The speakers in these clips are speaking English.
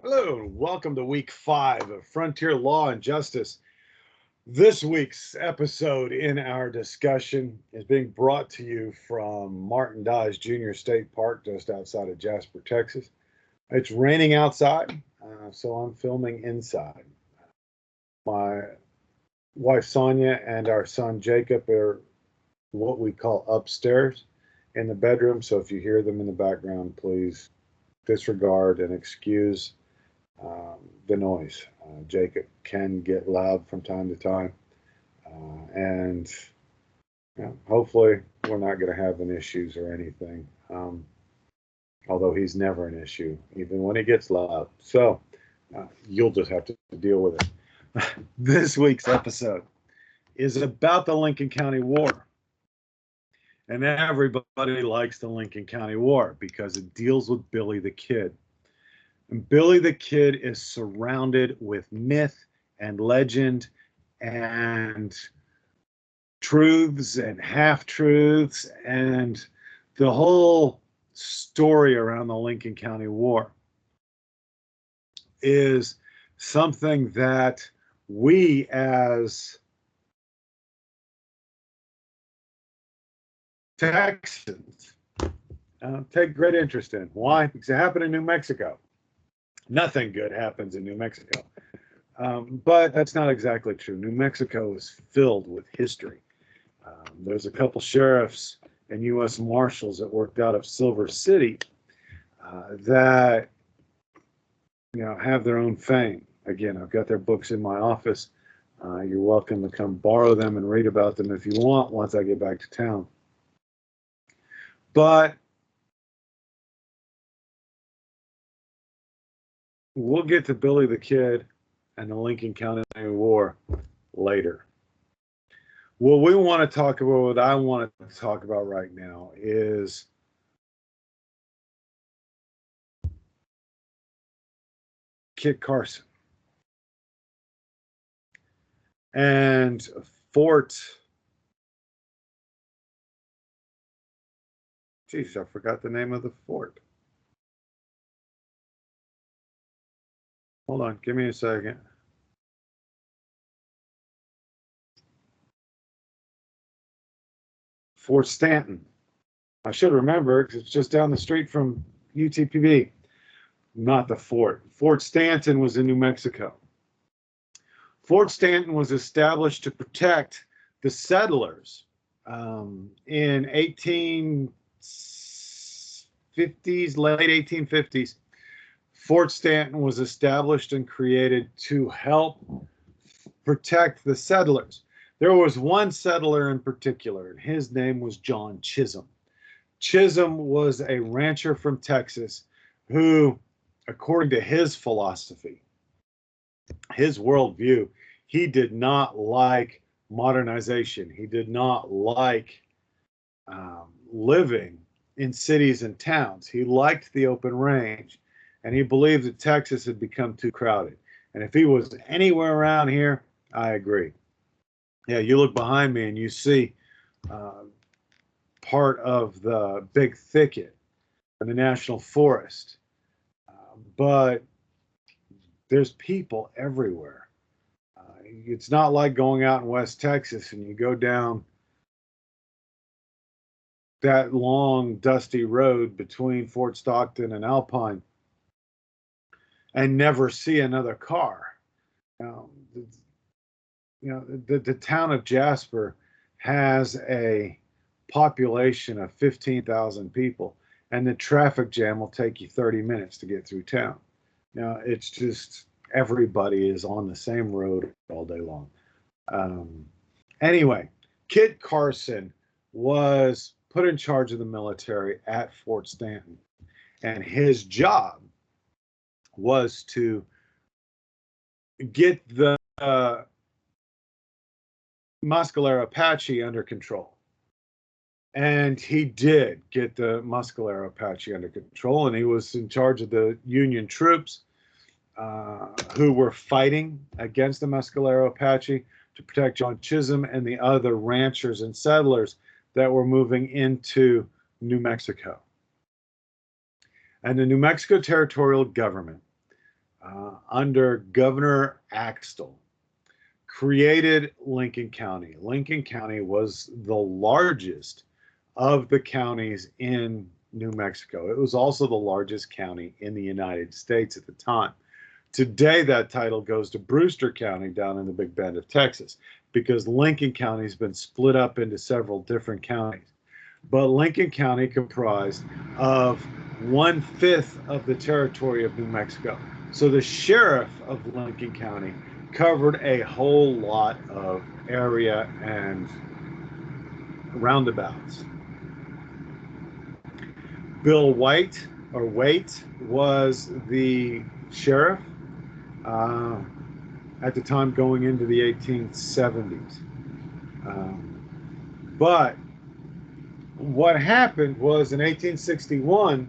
Hello, and welcome to week 5 of Frontier Law and Justice. This week's episode in our discussion is being brought to you from Martin Dodge Junior State Park just outside of Jasper, Texas. It's raining outside, so I'm filming inside. My wife Sonia and our son Jacob are what we call upstairs in the bedroom, so if you hear them in the background, please disregard and excuse the noise. Jacob can get loud from time to time, and hopefully we're not going to have any issues or anything, although he's never an issue, even when he gets loud. So you'll just have to deal with it. This week's episode is about the Lincoln County War. And everybody likes the Lincoln County War because it deals with Billy the Kid. And Billy the Kid is surrounded with myth and legend and truths and half-truths and the whole story around the Lincoln County War is something that we as Texans take great interest in. Why? Because it happened in New Mexico. Nothing good happens in New Mexico. But that's not exactly true. New Mexico is filled with history. There's a couple sheriffs and U.S. Marshals that worked out of Silver City that have their own fame. Again, I've got their books in my office. You're welcome to come borrow them and read about them if you want once I get back to town. But we'll get to Billy the Kid and the Lincoln County War later. What I want to talk about right now is Kit Carson and Fort. Jeez, I forgot the name of the fort. Hold on, give me a second. Fort Stanton. I should remember because it's just down the street from UTPB. Not the fort. Fort Stanton was in New Mexico. Fort Stanton was established to protect the settlers in 1850s, late 1850s. Fort Stanton was established and created to help protect the settlers. There was one settler in particular, and his name was John Chisholm. Chisholm was a rancher from Texas who, according to his philosophy, his worldview, he did not like modernization. He did not like living in cities and towns. He liked the open range, and he believed that Texas had become too crowded. And if he was anywhere around here, I agree. Yeah, you look behind me and you see part of the big thicket in the National Forest. But there's people everywhere. It's not like going out in West Texas and you go down that long, dusty road between Fort Stockton and Alpine and never see another car. The town of Jasper has a population of 15,000 people, and the traffic jam will take you 30 minutes to get through town. Now, it's just everybody is on the same road all day long. Anyway, Kit Carson was put in charge of the military at Fort Stanton, and his job was to get the Mescalero Apache under control. And he did get the Mescalero Apache under control, and he was in charge of the Union troops who were fighting against the Mescalero Apache to protect John Chisholm and the other ranchers and settlers that were moving into New Mexico. And the New Mexico territorial government under Governor Axtell, created Lincoln County. Lincoln County was the largest of the counties in New Mexico. It was also the largest county in the United States at the time. Today, that title goes to Brewster County down in the Big Bend of Texas, because Lincoln County has been split up into several different counties. But Lincoln County comprised of 1/5 of the territory of New Mexico. So the sheriff of Lincoln County covered a whole lot of area and roundabouts. Bill White, or Waite, was the sheriff at the time, going into the 1870s. But what happened was, in 1861,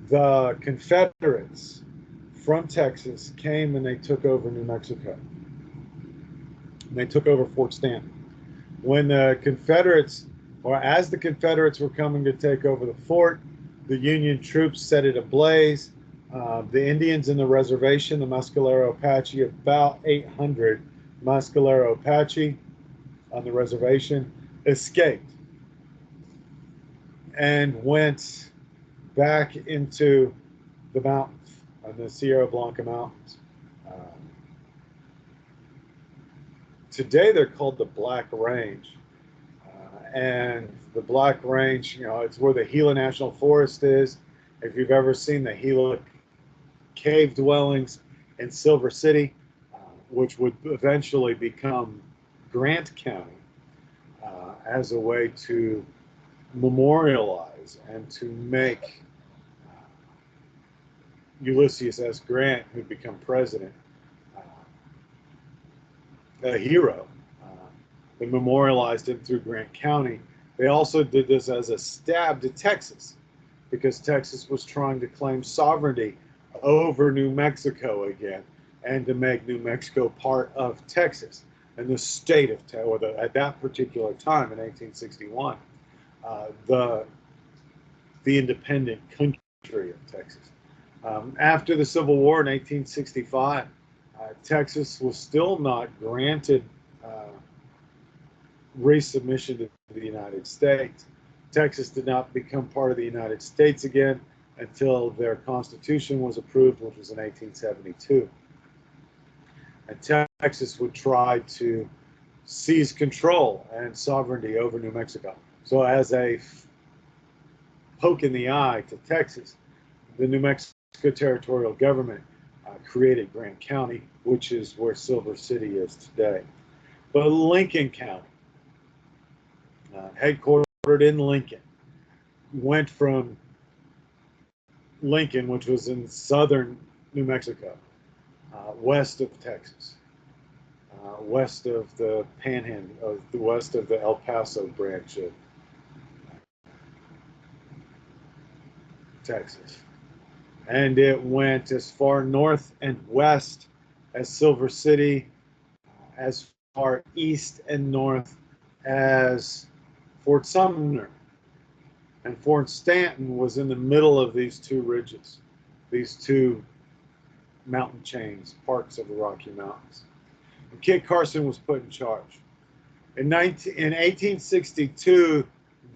the Confederates from Texas came and they took over New Mexico. And they took over Fort Stanton. When the Confederates, or as the Confederates were coming to take over the fort, the Union troops set it ablaze. The Indians in the reservation, the Mescalero Apache, about 800 Mescalero Apache on the reservation, escaped and went back into the mountains, on the Sierra Blanca Mountains. Today they're called the Black Range. And the Black Range, it's where the Gila National Forest is. If you've ever seen the Gila cave dwellings in Silver City, which would eventually become Grant County, as a way to memorialize and to make Ulysses S. Grant, who'd become president, a hero. They memorialized him through Grant County. They also did this as a stab to Texas, because Texas was trying to claim sovereignty over New Mexico again, and to make New Mexico part of Texas and the state of Texas. At that particular time in 1861, the independent country of Texas. After the Civil War in 1865, Texas was still not granted resubmission to the United States. Texas did not become part of the United States again until their Constitution was approved, which was in 1872. And Texas would try to seize control and sovereignty over New Mexico. So as a poke in the eye to Texas, the New Mexico territorial government created Grant County, which is where Silver City is today. But Lincoln County, headquartered in Lincoln, went from Lincoln, which was in southern New Mexico, west of Texas, west of the Panhandle, west of the El Paso branch of Texas. And it went as far north and west as Silver City, as far east and north as Fort Sumner. And Fort Stanton was in the middle of these two ridges, these two mountain chains, parts of the Rocky Mountains. And Kit Carson was put in charge. In 1862,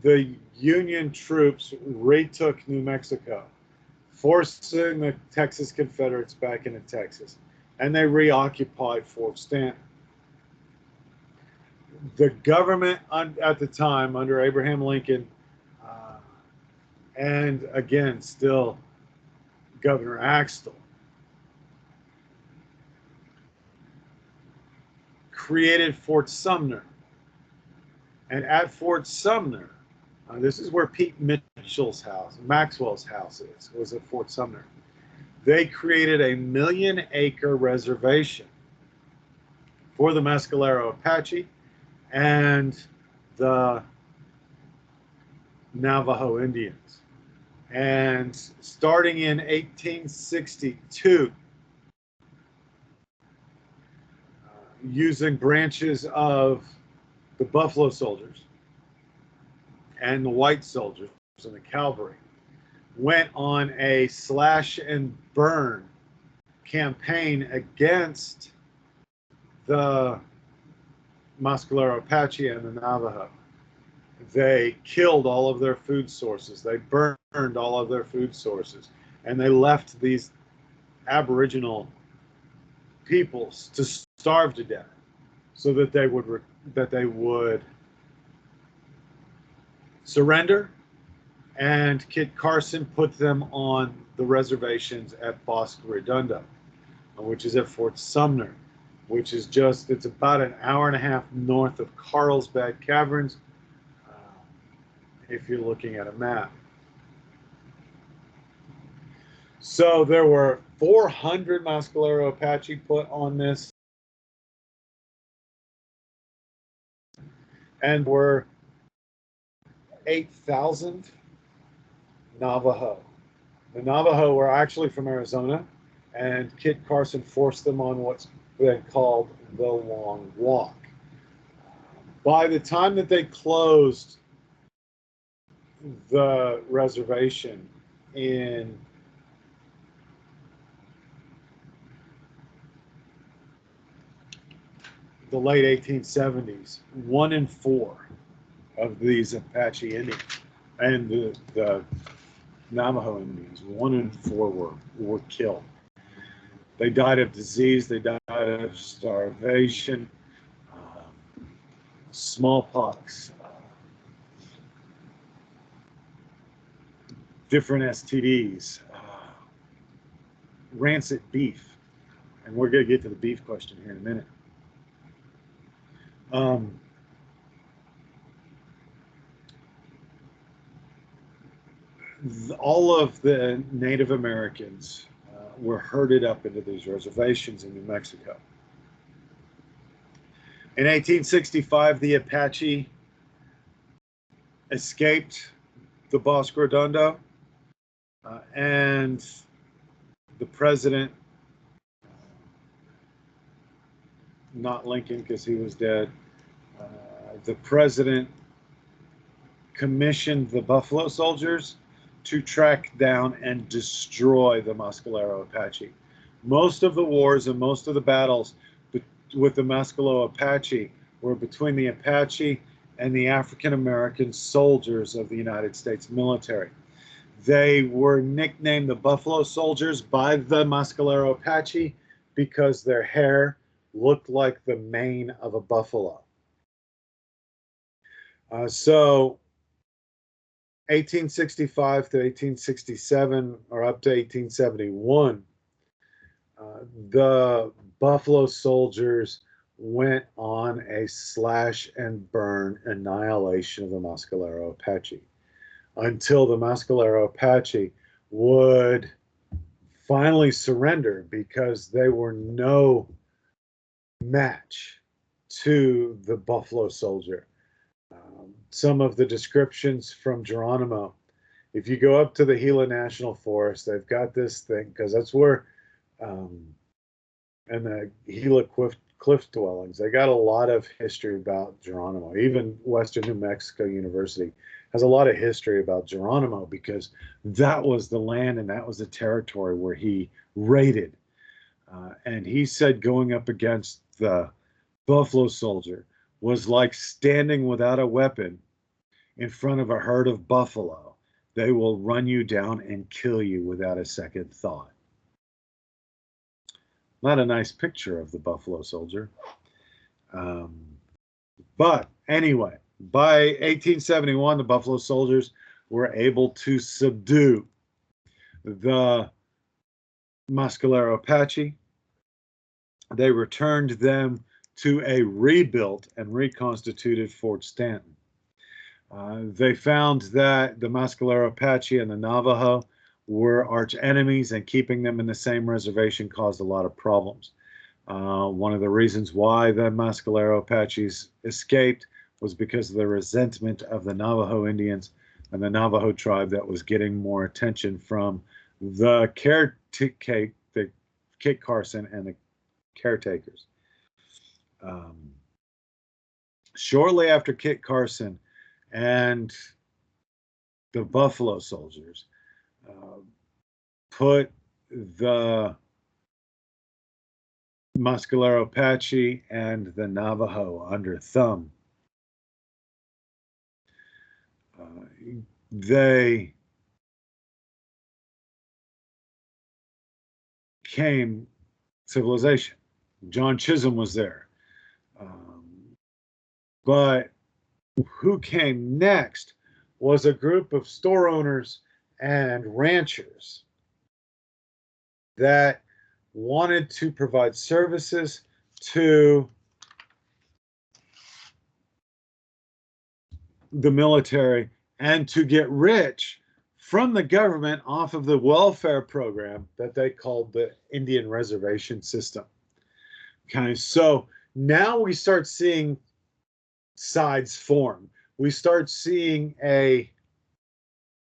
the Union troops retook New Mexico, forcing the Texas Confederates back into Texas, and they reoccupied Fort Stanton. The government at the time, under Abraham Lincoln, and again, still Governor Axtell, created Fort Sumner. And at Fort Sumner, this is where Pete Mitchell's house, Maxwell's house was at Fort Sumner. They created a 1 million-acre reservation for the Mescalero Apache and the Navajo Indians. And starting in 1862, using branches of the Buffalo Soldiers and the White Soldiers and the cavalry, went on a slash and burn campaign against the Mescalero Apache and the Navajo. They killed all of their food sources. They burned all of their food sources, and they left these Aboriginal peoples to starve to death, so that they would surrender. And Kit Carson put them on the reservations at Bosque Redondo, which is at Fort Sumner, which is it's about an hour and a half north of Carlsbad Caverns, if you're looking at a map. So there were 400 Mescalero Apache put on this, and were 8,000 Navajo. The Navajo were actually from Arizona, and Kit Carson forced them on what's been called the Long Walk. By the time that they closed the reservation in the late 1870s, 1 in 4 of these Apache Indians and the Navajo Indians, 1 in 4 were killed. They died of disease, they died of starvation, smallpox, different STDs, rancid beef. And we're going to get to the beef question here in a minute. All of the Native Americans were herded up into these reservations in New Mexico. In 1865, the Apache escaped the Bosque Redondo, and the president, not Lincoln because he was dead, the president commissioned the Buffalo Soldiers to track down and destroy the Mescalero Apache. Most of the wars and most of the battles with the Mescalero Apache were between the Apache and the African American soldiers of the United States military. They were nicknamed the Buffalo Soldiers by the Mescalero Apache because their hair looked like the mane of a buffalo. So 1865 to 1867, or up to 1871, the Buffalo Soldiers went on a slash and burn annihilation of the Mescalero Apache until the Mescalero Apache would finally surrender because they were no match to the Buffalo Soldier. Some of the descriptions from Geronimo, if you go up to the Gila National Forest, they've got this thing, because that's where, and the Gila cliff dwellings, they got a lot of history about Geronimo. Even Western New Mexico University has a lot of history about Geronimo because that was the land and that was the territory where he raided. And he said going up against the Buffalo Soldier was like standing without a weapon in front of a herd of buffalo. They will run you down and kill you without a second thought. Not a nice picture of the Buffalo Soldier. But anyway, by 1871, the Buffalo Soldiers were able to subdue the Mescalero Apache. They returned them to a rebuilt and reconstituted Fort Stanton. They found that the Mescalero Apache and the Navajo were arch enemies, and keeping them in the same reservation caused a lot of problems. One of the reasons why the Mescalero Apaches escaped was because of the resentment of the Navajo Indians and the Navajo tribe that was getting more attention from the Kit Carson and the caretakers. Shortly after Kit Carson and the Buffalo Soldiers put the Mescalero Apache and the Navajo under Thumb. They came civilization. John Chisholm was there. But who came next was a group of store owners and ranchers that wanted to provide services to the military and to get rich from the government off of the welfare program that they called the Indian Reservation System. Okay, so now we start seeing sides form. We start seeing a,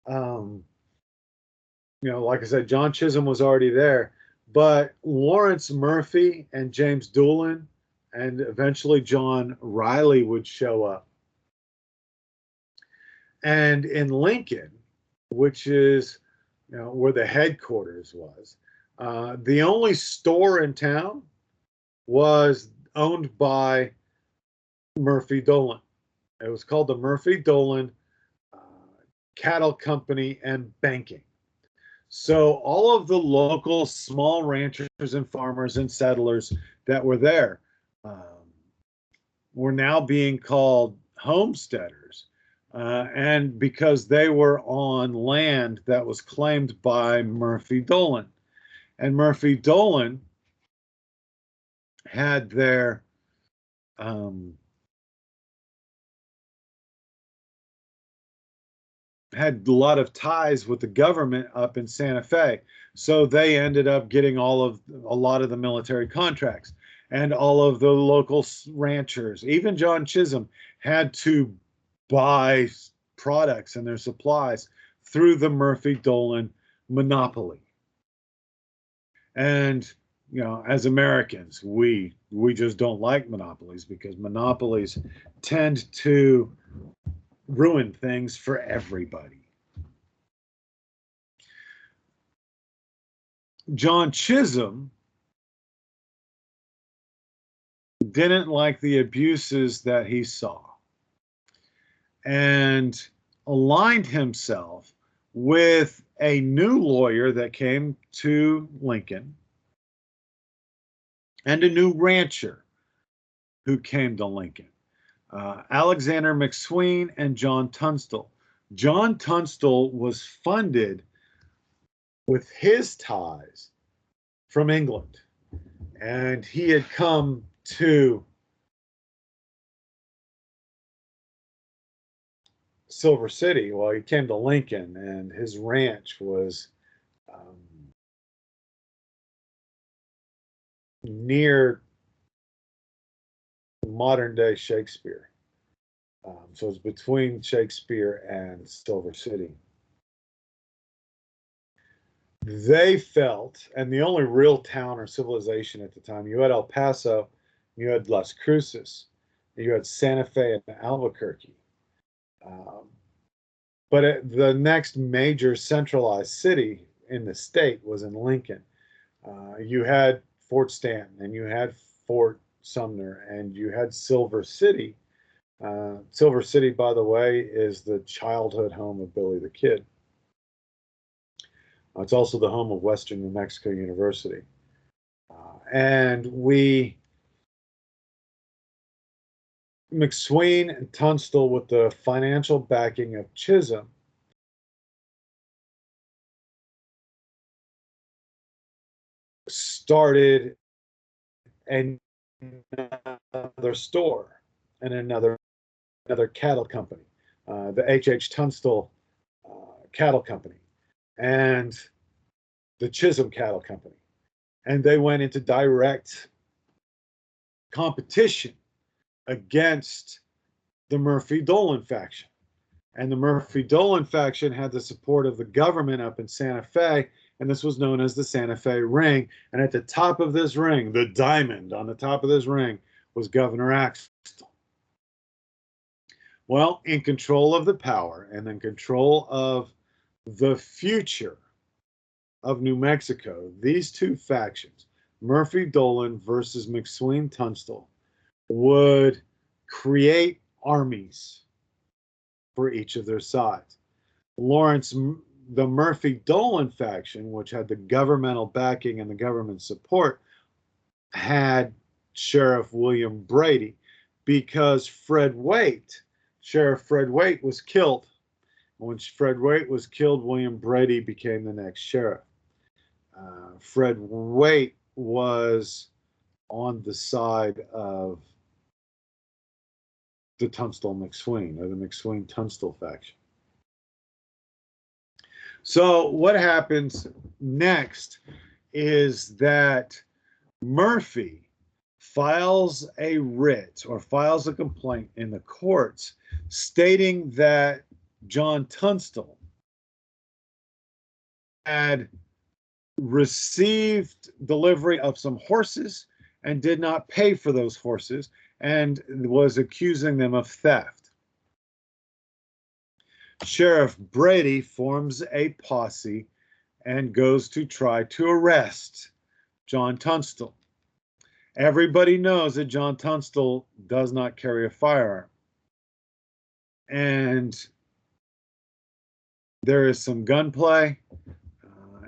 like I said, John Chisholm was already there, but Lawrence Murphy and James Doolin and eventually John Riley would show up. And in Lincoln, which is where the headquarters was, the only store in town was owned by Murphy Dolan. It was called the Murphy Dolan Cattle Company and Banking. So all of the local small ranchers and farmers and settlers that were there were now being called homesteaders. And because they were on land that was claimed by Murphy Dolan. And Murphy Dolan had their had a lot of ties with the government up in Santa Fe. So they ended up getting a lot of the military contracts, and all of the local ranchers, even John Chisholm, had to buy products and their supplies through the Murphy Dolan monopoly. And as Americans, we just don't like monopolies because monopolies tend to ruin things for everybody. John Chisholm didn't like the abuses that he saw and aligned himself with a new lawyer that came to Lincoln and a new rancher who came to Lincoln. Alexander McSween and John Tunstall. John Tunstall was funded with his ties from England, and he had come to Silver City. Well, he came to Lincoln, and his ranch was near modern day Shakespeare. So it's between Shakespeare and Silver City. They felt, and the only real town or civilization at the time, you had El Paso, you had Las Cruces, you had Santa Fe and Albuquerque. But the next major centralized city in the state was in Lincoln. You had Fort Stanton, and you had Fort Sumner, and you had Silver City. Silver City, by the way, is the childhood home of Billy the Kid. It's also the home of Western New Mexico University. And McSween and Tunstall, with the financial backing of Chisholm, started another store and another cattle company, the H.H. Tunstall Cattle Company and the Chisholm Cattle Company. And they went into direct competition against the Murphy Dolan faction. And the Murphy Dolan faction had the support of the government up in Santa Fe, and this was known as the Santa Fe Ring. And at the top of this ring, the diamond on the top of this ring, was Governor Axtell. Well, in control of the power and in control of the future of New Mexico, these two factions, Murphy Dolan versus McSween Tunstall would create armies for each of their sides. Lawrence, the Murphy Dolan faction, which had the governmental backing and the government support, had Sheriff William Brady because Sheriff Fred Waite was killed. When Fred Waite was killed, William Brady became the next sheriff. Fred Waite was on the side of the Tunstall McSween, or the McSween Tunstall faction. So what happens next is that Murphy files a writ or files a complaint in the courts stating that John Tunstall had received delivery of some horses and did not pay for those horses and was accusing them of theft. Sheriff Brady forms a posse and goes to try to arrest John Tunstall. Everybody knows that John Tunstall does not carry a firearm. And there is some gunplay,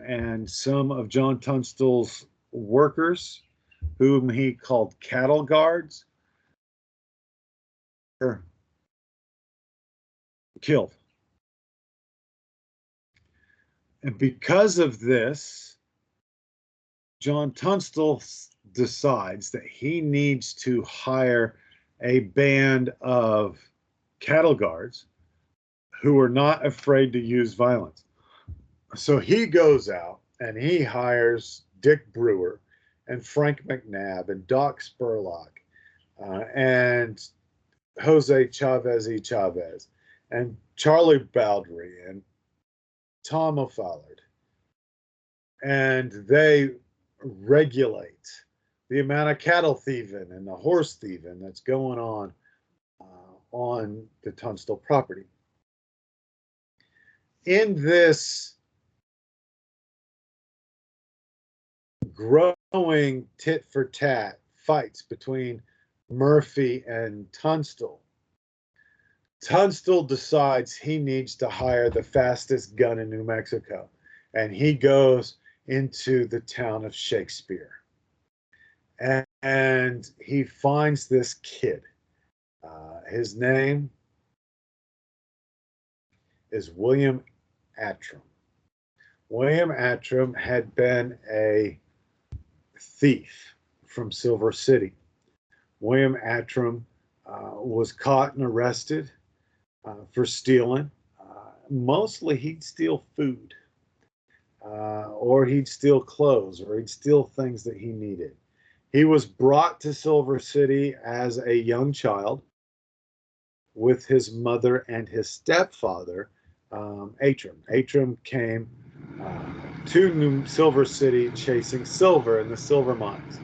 and some of John Tunstall's workers, whom he called cattle guards, are killed. And because of this, John Tunstall decides that he needs to hire a band of cattle guards who are not afraid to use violence. So he goes out and he hires Dick Brewer and Frank McNabb and Doc Spurlock and Jose Chavez and Charlie Baldry and Tom O'Fallard. And they regulate the amount of cattle thieving and the horse thieving that's going on the Tunstall property. In this growing tit-for-tat fights between Murphy and Tunstall, Tunstall decides he needs to hire the fastest gun in New Mexico, and he goes into the town of Shakespeare. And he finds this kid. His name is William Attram. William Attram had been a thief from Silver City. William Attram was caught and arrested for stealing. Mostly he'd steal food, or he'd steal clothes, or he'd steal things that he needed. He was brought to Silver City as a young child with his mother and his stepfather, Attram. Attram came to Silver City chasing silver in the silver mines.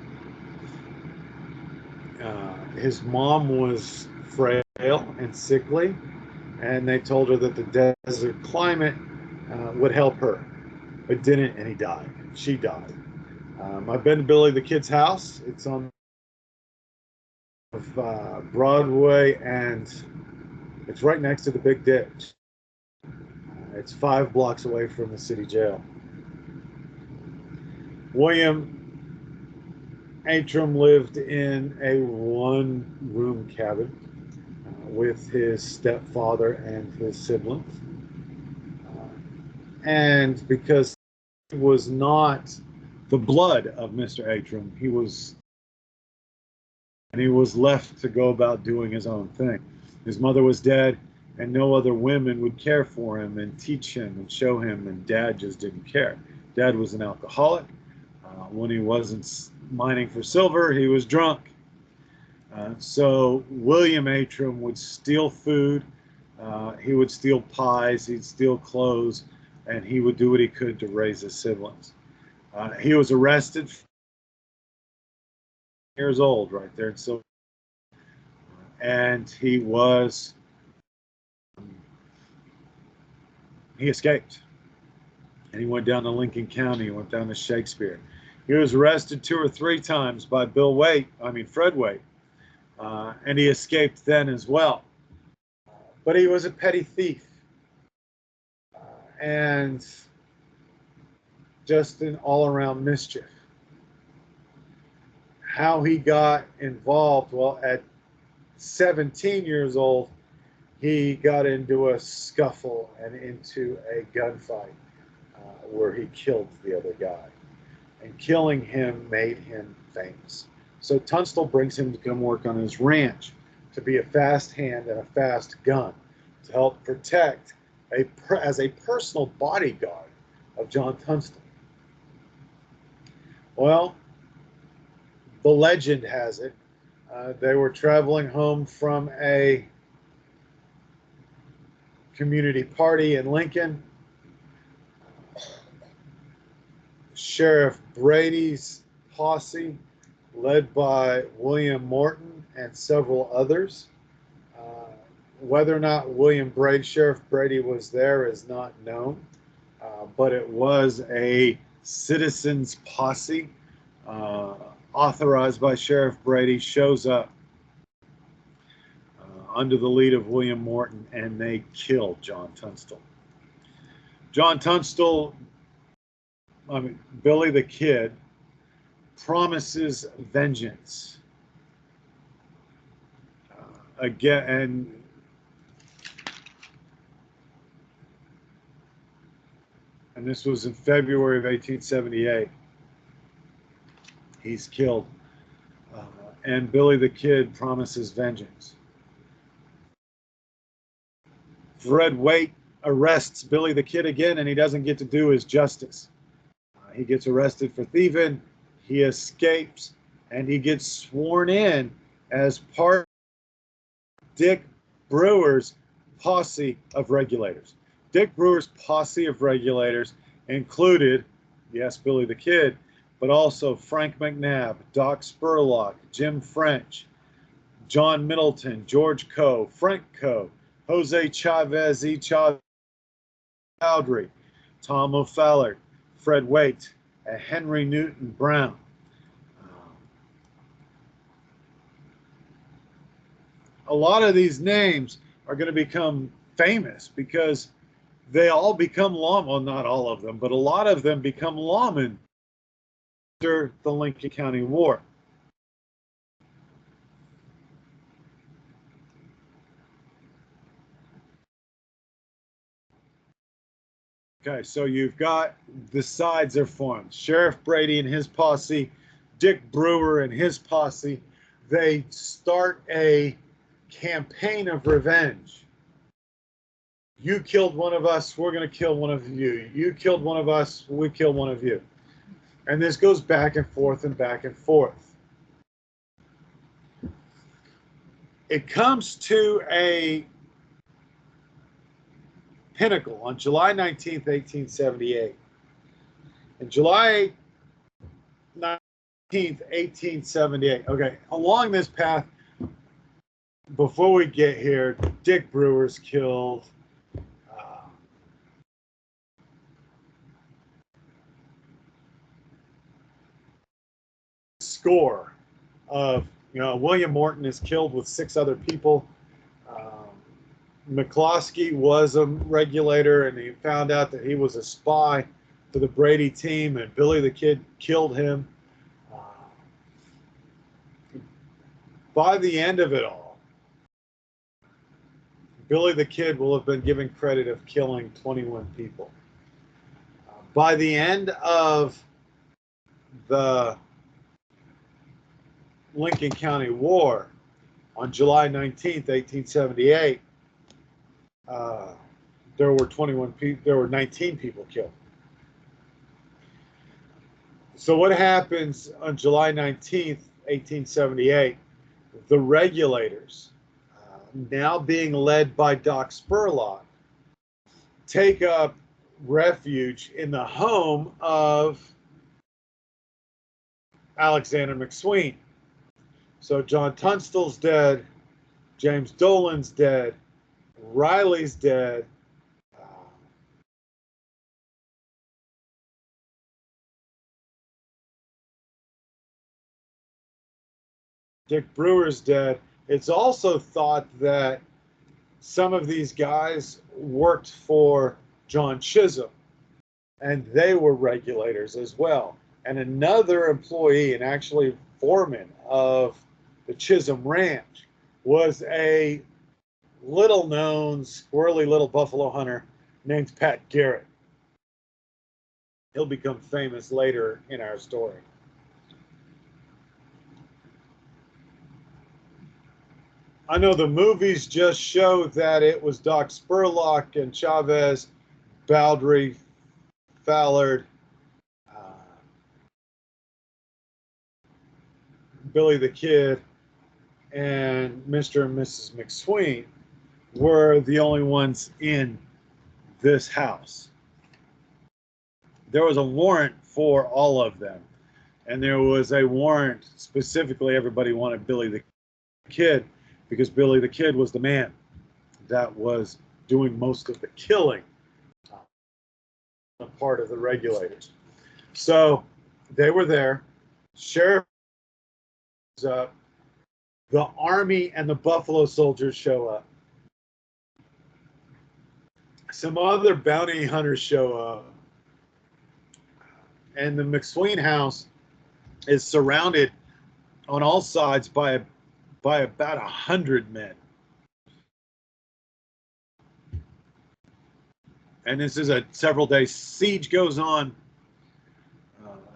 His mom was frail and sickly, and they told her that the desert climate would help her. It didn't, and he died. She died. I've been to Billy the Kid's house. It's on Broadway, and it's right next to the Big Ditch. It's 5 blocks away from the city jail. William Attram lived in a one-room cabin with his stepfather and his siblings. And because he was not the blood of Mr. Attram, he was left to go about doing his own thing. His mother was dead, and no other women would care for him and teach him and show him, and Dad just didn't care. Dad was an alcoholic. When he wasn't mining for silver, he was drunk. So William Attram would steal food, he would steal pies, he'd steal clothes, and he would do what he could to raise his siblings. He was arrested, years old, right there in Silver, and he escaped, and he went down to Lincoln County, he went down to Shakespeare, He was arrested 2 or 3 times by Fred Waite, and he escaped then as well. But he was a petty thief and just an all-around mischief. How he got involved? Well, at 17 years old, he got into a scuffle and into a gunfight where he killed the other guy. And killing him made him famous. So Tunstall brings him to come work on his ranch to be a fast hand and a fast gun to help protect as a personal bodyguard of John Tunstall. Well, the legend has it, they were traveling home from a community party in Lincoln. Sheriff Brady's posse, led by William Morton and several others. Whether or not Sheriff Brady was there is not known, but it was a citizens posse authorized by Sheriff Brady, shows up under the lead of William Morton, and they kill John Tunstall. John Tunstall, Billy the Kid, promises vengeance. Again, and this was in February of 1878. He's killed. And Billy the Kid promises vengeance. Fred Waite arrests Billy the Kid again, and he doesn't get to do his justice. He gets arrested for thieving, he escapes, and he gets sworn in as part of Dick Brewer's posse of regulators. Dick Brewer's posse of regulators included, yes, Billy the Kid, but also Frank McNabb, Doc Spurlock, Jim French, John Middleton, George Coe, Frank Coe, Jose Chavez E. Chowdhury, Tom O'Fallard, Fred Waite, and Henry Newton Brown. A lot of these names are going to become famous because they all become lawmen. Well, not all of them, but a lot of them become lawmen after the Lincoln County War. Okay, so you've got the sides are formed. Sheriff Brady and his posse, Dick Brewer and his posse, they start a campaign of revenge. You killed one of us, we're going to kill one of you. You killed one of us, we kill one of you. And this goes back and forth and back and forth. It comes to a pinnacle on July 19th, 1878. And July 19th, 1878. Okay, along this path, before we get here, Dick Brewer's killed. Score of, William Morton is killed with 6 other people. McCloskey was a regulator, and he found out that he was a spy for the Brady team, and Billy the Kid killed him. By the end of it all, Billy the Kid will have been given credit of killing 21 people. By the end of the Lincoln County War, on July 19th, 1878, there were 19 people killed. So what happens on July 19th, 1878? The regulators, now being led by Doc Spurlock, take up refuge in the home of Alexander McSween. So John Tunstall's dead, James Dolan's dead, Riley's dead. Dick Brewer's dead. It's also thought that some of these guys worked for John Chisholm, and they were regulators as well. And another employee, and actually foreman of the Chisholm Ranch, was a little known squirrely little buffalo hunter named Pat Garrett. He'll become famous later in our story. I know the movies just show that it was Doc Spurlock and Chavez, Bowdry, Fallard, Billy the Kid, and Mr. and Mrs. McSween were the only ones in this house. There was a warrant for all of them, and there was a warrant specifically. Everybody wanted Billy the Kid because Billy the Kid was the man that was doing most of the killing on part of the regulators. So they were there. Sheriff was up. The Army and the Buffalo Soldiers show up. Some other bounty hunters show up. And the McSween house is surrounded on all sides by about 100 men. And this is a several-day siege goes on.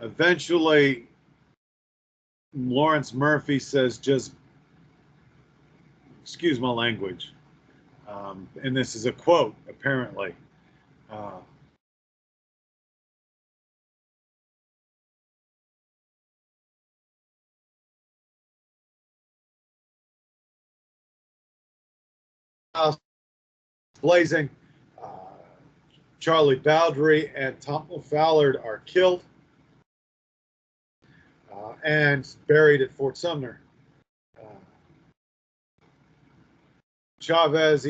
Eventually, Lawrence Murphy says, just, excuse my language, and this is a quote, apparently. Blazing. Charlie Bowdry and Tom Fallard are killed and buried at Fort Sumner. Chavez,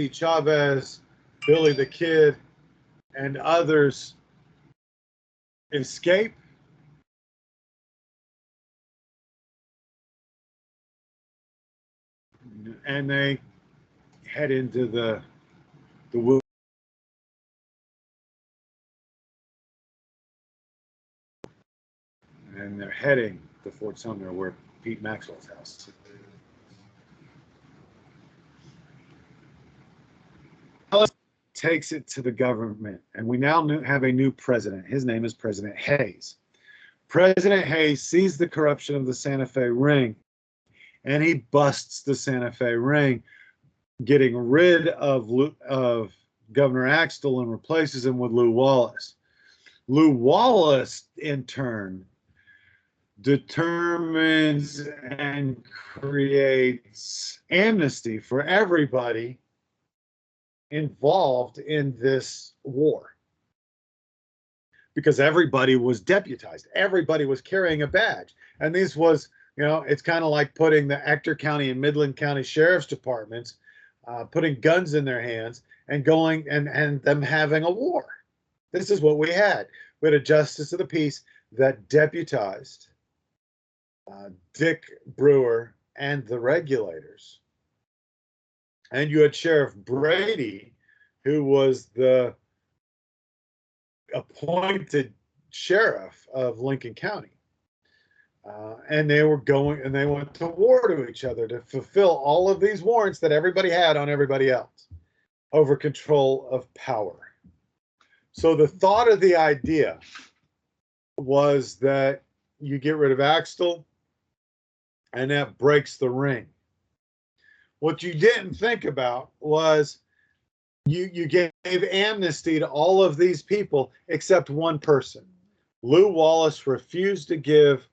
Billy the Kid, and others escape. And they head into the woods. And they're heading to Fort Sumner, where Pete Maxwell's house. Takes it to the government, and we now have a new president. His name is President Hayes. President Hayes sees the corruption of the Santa Fe ring, and he busts the Santa Fe ring, getting rid of Governor Axtell and replaces him with Lew Wallace. Lew Wallace, in turn, determines and creates amnesty for everybody involved in this war, because everybody was deputized, everybody was carrying a badge. And this was, it's kind of like putting the Ector County and Midland County Sheriff's Departments, putting guns in their hands and going and them having a war. This is what we had. We had a justice of the peace that deputized Dick Brewer and the regulators. And you had Sheriff Brady, who was the appointed sheriff of Lincoln County. And they were they went to war to each other to fulfill all of these warrants that everybody had on everybody else over control of power. So the thought of the idea was that you get rid of Axtell, and that breaks the ring. What you didn't think about was you gave amnesty to all of these people except one person. Lew Wallace refused to give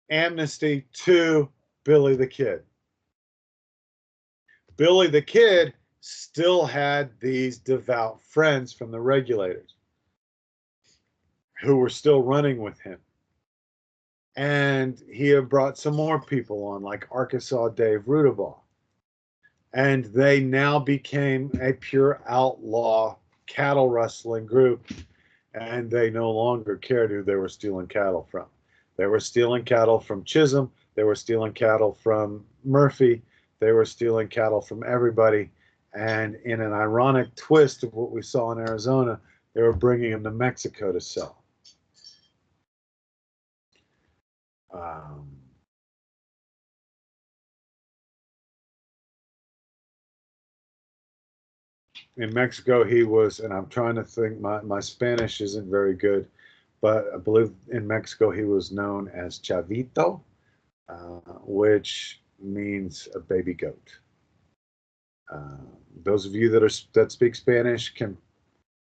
amnesty to Billy the Kid. Billy the Kid still had these devout friends from the regulators who were still running with him. And he had brought some more people on, like Arkansas Dave Rudabaugh. And they now became a pure outlaw cattle rustling group. And they no longer cared who they were stealing cattle from. They were stealing cattle from Chisholm. They were stealing cattle from Murphy. They were stealing cattle from everybody. And in an ironic twist of what we saw in Arizona, they were bringing them to Mexico to sell. In Mexico, he was, and I'm trying to think, my Spanish isn't very good, but I believe in Mexico he was known as Chavito, which means a baby goat. Uh, those of you that speak Spanish can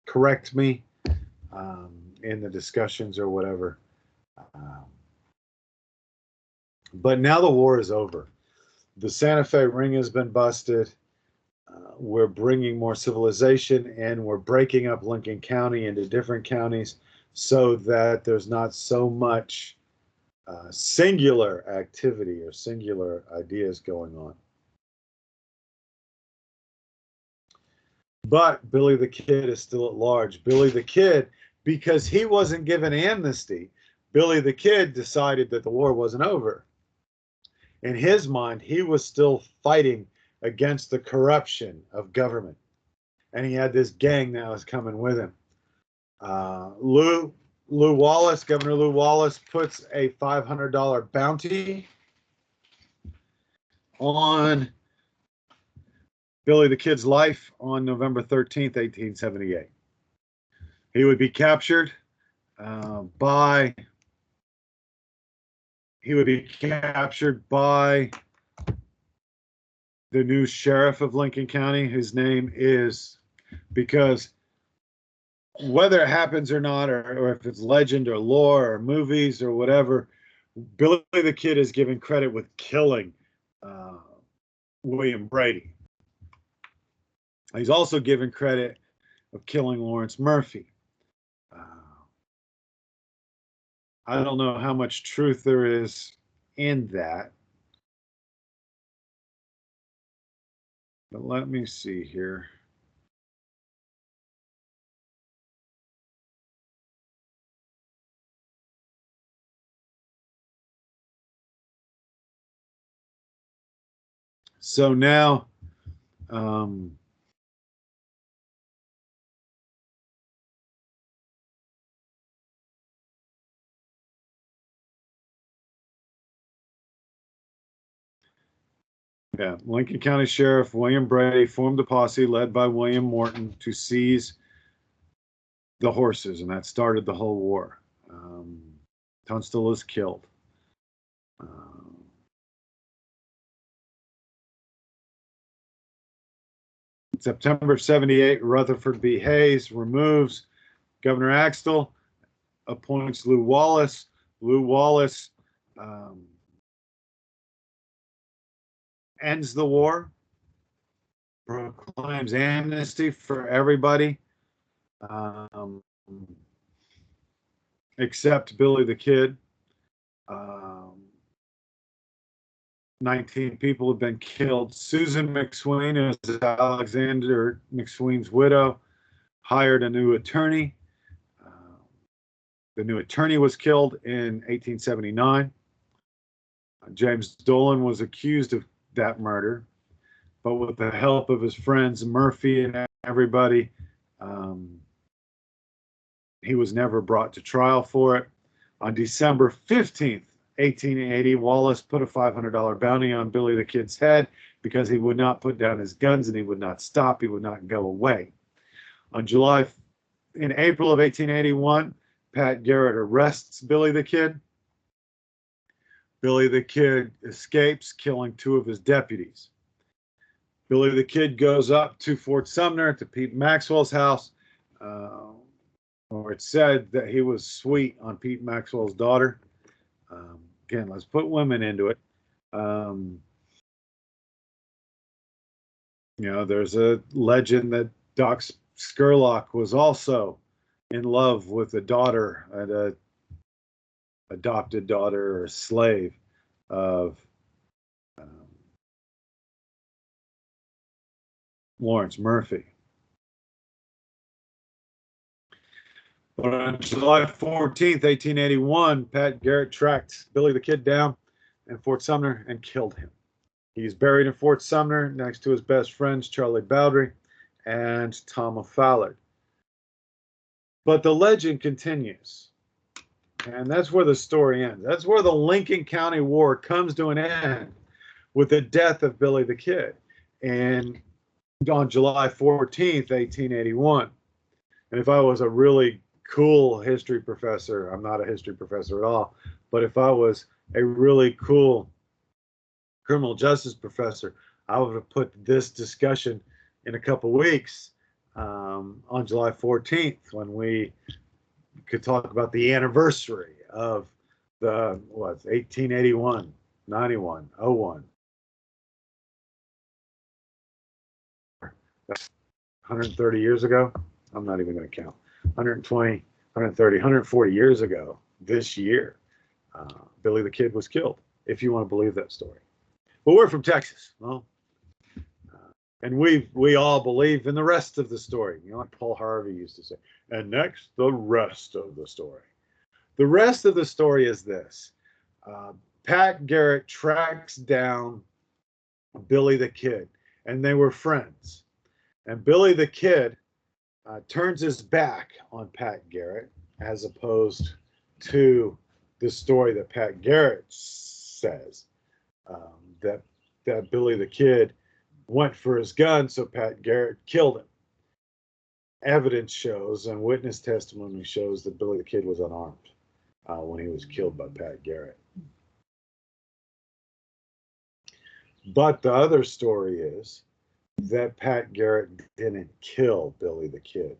correct me in the discussions or whatever. But now the war is over. The Santa Fe ring has been busted. We're bringing more civilization and we're breaking up Lincoln County into different counties so that there's not so much singular activity or singular ideas going on. But Billy the Kid is still at large. Billy the Kid, because he wasn't given amnesty, Billy the Kid decided that the war wasn't over. In his mind, he was still fighting against the corruption of government. And he had this gang that was coming with him. Lew Wallace, Governor Lew Wallace, puts a $500 bounty on Billy the Kid's life on November 13th, 1878. He would be captured by the new sheriff of Lincoln County. His name is, because whether it happens or not, or if it's legend or lore or movies or whatever, Billy the Kid is given credit with killing William Brady. He's also given credit of killing Lawrence Murphy. I don't know how much truth there is in that. But let me see here. So now, yeah, Lincoln County Sheriff William Brady formed a posse led by William Morton to seize the horses, and that started the whole war. Tunstall is killed. September 78, Rutherford B. Hayes removes Governor Axtell, appoints Lew Wallace. Lew Wallace ends the war, proclaims amnesty for everybody except Billy the Kid. 19 people have been killed. Susan McSween, as Alexander McSween's widow, hired a new attorney. The new attorney was killed in 1879. James Dolan was accused of that murder, but with the help of his friends Murphy and everybody, he was never brought to trial for it. On December 15th, 1880, Wallace put a $500 bounty on Billy the Kid's head because he would not put down his guns and he would not stop. He would not go away. In April of 1881, Pat Garrett arrests Billy the Kid. Billy the Kid escapes, killing 2 of his deputies. Billy the Kid goes up to Fort Sumner to Pete Maxwell's house, or it's said that he was sweet on Pete Maxwell's daughter. Again, let's put women into it. There's a legend that Doc Scurlock was also in love with a daughter, an adopted daughter or slave of Lawrence Murphy. But on July 14th, 1881, Pat Garrett tracked Billy the Kid down, in Fort Sumner and killed him. He's buried in Fort Sumner next to his best friends, Charlie Bowdre and Tom O'Fallard. But the legend continues. And that's where the story ends. That's where the Lincoln County War comes to an end with the death of Billy the Kid and on July 14th, 1881. And if I was a really cool history professor, I'm not a history professor at all, but if I was a really cool criminal justice professor, I would have put this discussion in a couple weeks on July 14th when we could talk about the anniversary of the 1881, 91, 01. 130 years ago. I'm not even going to count. 120, 130, 140 years ago this year, Billy the Kid was killed, if you want to believe that story. But we're from Texas. Well, and we all believe in the rest of the story. You know, like Paul Harvey used to say. And next, the rest of the story. The rest of the story is this. Pat Garrett tracks down Billy the Kid, and they were friends. And Billy the Kid turns his back on Pat Garrett, as opposed to the story that Pat Garrett says, that Billy the Kid went for his gun, so Pat Garrett killed him. Evidence shows and witness testimony shows that Billy the Kid was unarmed when he was killed by Pat Garrett. But the other story is that Pat Garrett didn't kill Billy the Kid.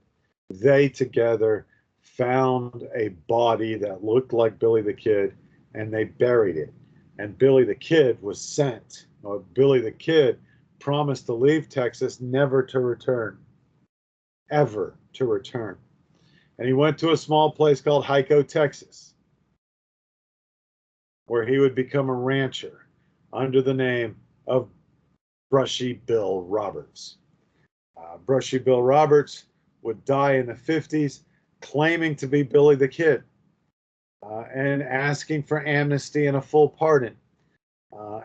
They together found a body that looked like Billy the Kid, and they buried it. And Billy the Kid was sent, or Billy the Kid promised to leave Texas, never to return, ever to return. And he went to a small place called Hyco, Texas, where he would become a rancher under the name of Brushy Bill Roberts. Brushy Bill Roberts would die in the 50s, claiming to be Billy the Kid and asking for amnesty and a full pardon,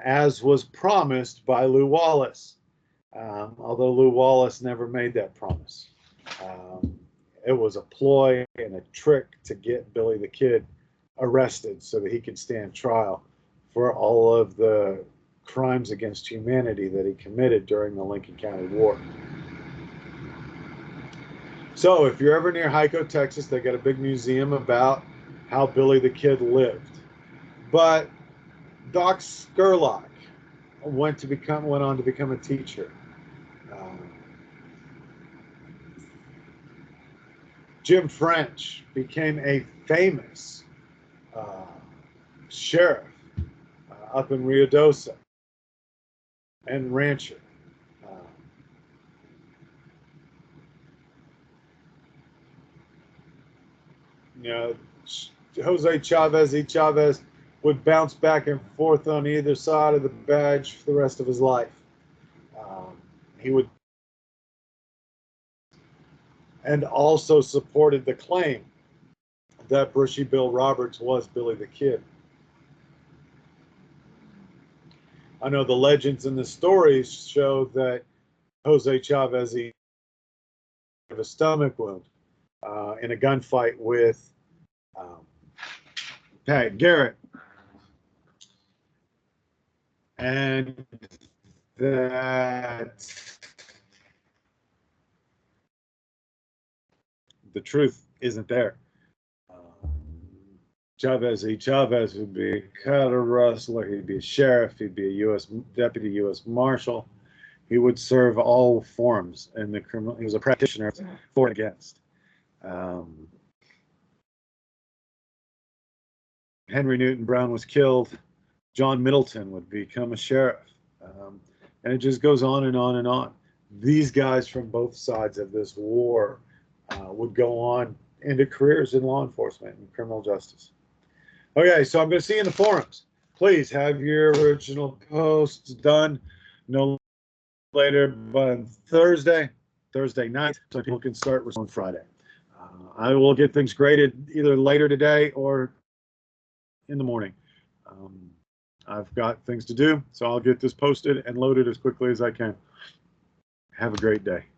as was promised by Lew Wallace, although Lew Wallace never made that promise. It was a ploy and a trick to get Billy the Kid arrested so that he could stand trial for all of the crimes against humanity that he committed during the Lincoln County War. So if you're ever near Hyco, Texas, they got a big museum about how Billy the Kid lived. But Doc Scurlock went on to become a teacher. Jim French became a famous sheriff up in Ruidoso and rancher. Jose Chavez would bounce back and forth on either side of the badge for the rest of his life. He would, and also supported the claim that Brushy Bill Roberts was Billy the Kid. I know the legends and the stories show that Jose Chavez had a stomach wound in a gunfight with Pat Garrett, and that the truth isn't there. Chavez would be a cattle rustler, he'd be a sheriff, he'd be a U.S. deputy U.S. Marshal. He would serve all forms in the criminal. He was a practitioner for and against. Henry Newton Brown was killed. John Middleton would become a sheriff. And it just goes on and on and on. These guys from both sides of this war would go on into careers in law enforcement and criminal justice. Okay, so I'm going to see you in the forums. Please have your original posts done no later than Thursday night, so people can start on Friday. I will get things graded either later today or in the morning. I've got things to do, so I'll get this posted and loaded as quickly as I can. Have a great day.